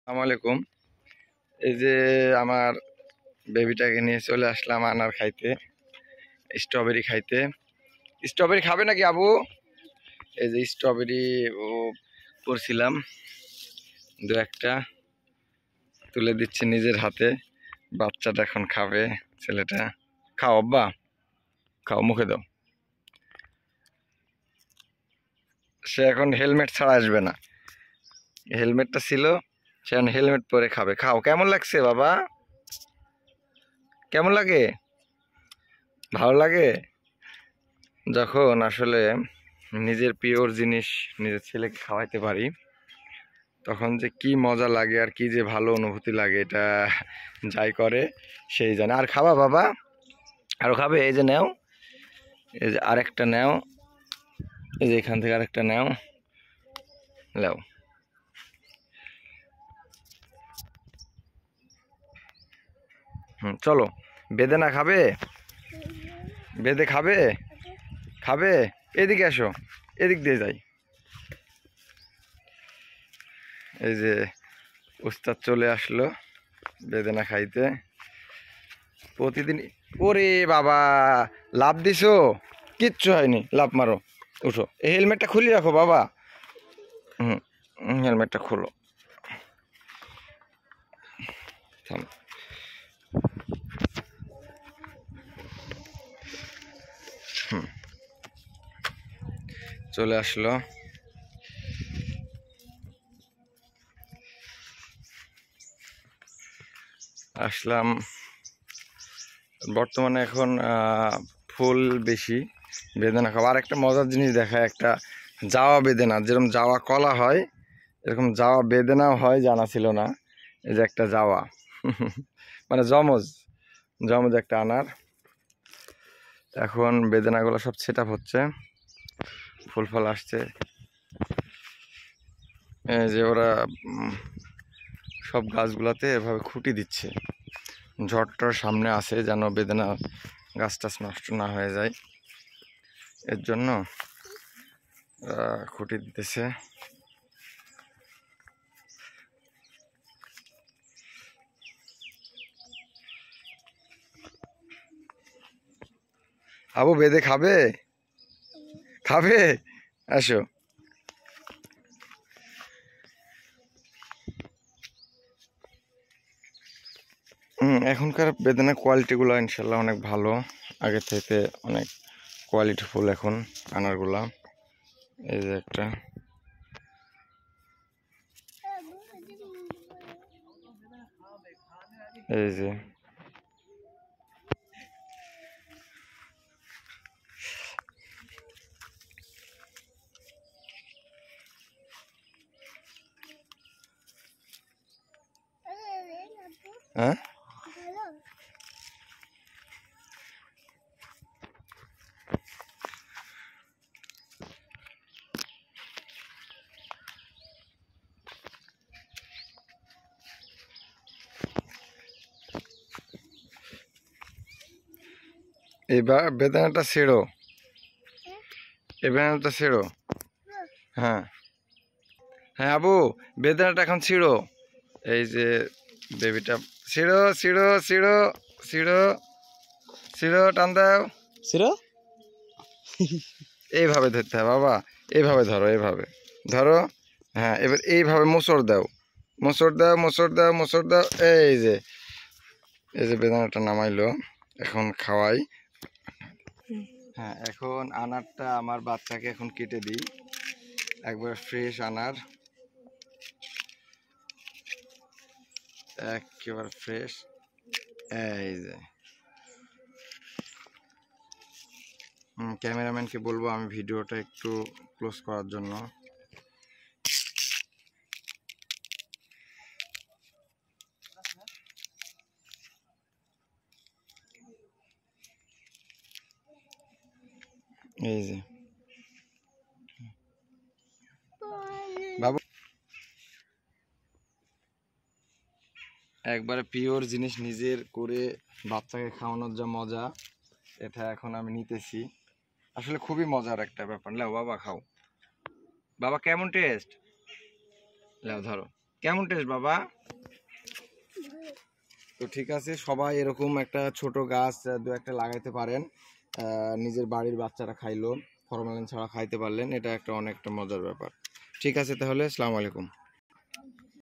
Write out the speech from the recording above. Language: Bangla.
আসসালামু আলাইকুম। এই যে আমার বেবিটাকে নিয়ে চলে আসলাম আনার খাইতে, স্ট্রবেরি খাইতে। স্ট্রবেরি খাবে নাকি আবু? এই যে স্ট্রবেরি ও করছিলাম, দু একটা তুলে দিচ্ছে নিজের হাতে। বাচ্চাটা এখন খাবে, ছেলেটা। খাও আব্বা, খাও, মুখে দাও। সে এখন হেলমেট ছাড়া আসবে না, হেলমেটটা ছিল, সে এখন হেলমেট পরে খাবে। খাও। কেমন লাগছে বাবা? কেমন লাগে? ভালো লাগে যখন আসলে নিজের প্রিয়র জিনিস নিজের ছেলেকে খাওয়াইতে পারি, তখন যে কি মজা লাগে আর কি যে ভালো অনুভূতি লাগে, এটা যাই করে সেই জানে। আর খাবা বাবা? আরো খাবে? এই যে নেও, এই যে আরেকটা নেও, এই যে এখান থেকে আরেকটা নেও, নাও। চলো। বেদে না খাবে? বেদে খাবে? খাবে? এদিকে আসো, এদিক দিয়ে যাই। এই যে উস্তাদ চলে আসলো বেদেনা খাইতে। প্রতিদিন। ওরে বাবা, লাভ দিছো? কিচ্ছু হয়নি, লাভ মারো, উঠো। এই হেলমেটটা খুলে রাখো বাবা। হুম, হেলমেটটা খোলো। থাম। চলে আসলো। আসলাম। বর্তমানে এখন ফুল বেশি, বেদানা খাওয়া। আর একটা মজার জিনিস দেখায়, একটা জাওয়া বেদেনা, যেরকম জাওয়া কলা হয় এরকম জাওয়া বেদেনাও হয়, জানা ছিল না। এই যে একটা জাওয়া মানে জমজ, জমজ একটা আনার। এখন বেদেনাগুলো সব সেট আপ হচ্ছে, ফুল ফল আসছে। এই যে ওরা সব গাছগুলাতে এভাবে খুঁটি দিচ্ছে, ঝড়টার সামনে আছে যেন বেদেনা গাছ টাছ নষ্ট না হয়ে যায়, এর জন্য খুঁটি দিতেছে। আবু বেদে খাবে? খাবে? আসো। এখনকার বেদানার কোয়ালিটিগুলো ইনশাল্লাহ অনেক ভালো, আগের থেকে অনেক কোয়ালিটিফুল এখন আনারগুলা। এই যে একটা, এই যে হ্যাঁ, এবার বেদানাটা ছেড়ো, এই বেদানাটা ছেড়ো। হ্যাঁ হ্যাঁ আবু, বেদানাটা এখন ছিঁড়ো। এই যে বেবিটা, ছিঁড়ো ছিঁড়ো ছিঁড়ো ছিঁড়ো ছিঁড়ো, টান দাও। ছিড়ো। এইভাবে ধরতে হবে বাবা, এইভাবে ধরো, এইভাবে ধরো। হ্যাঁ, এবার এইভাবে মোচড় দাও, মোচড় দাও, মোচড় দাও, মোচড় দাও। এই যে বেদানাটা নামাইলো, এখন খাওয়াই। হ্যাঁ, এখন আনারটা আমার বাচ্চাকে এখন কেটে দিই, একবার ফ্রেশ আনার, একেবারে ফ্রেশ। এই যে ক্যামেরাম্যানকে বলবো আমি ভিডিওটা একটু ক্লোজ করার জন্য। এই যে বাবু, একবারে পিওর জিনিস নিজের করে বাচ্চাকে খাওয়ানোর যা মজা, এটা এখন আমি নিতেছি। আসলে খুবই মজার একটা ব্যাপার। লাও বাবা, খাও বাবা, কেমন টেস্ট? লাও ধরো। কেমন টেস্ট বাবা? তো ঠিক আছে, সবাই এরকম একটা ছোট গাছ দু একটা লাগাইতে পারেন। নিজের বাড়ির বাচ্চারা খাইলো, ফরমালিন ছাড়া খাইতে পারলেন, এটা একটা অনেকটা মজার ব্যাপার। ঠিক আছে তাহলে, আসসালামু আলাইকুম।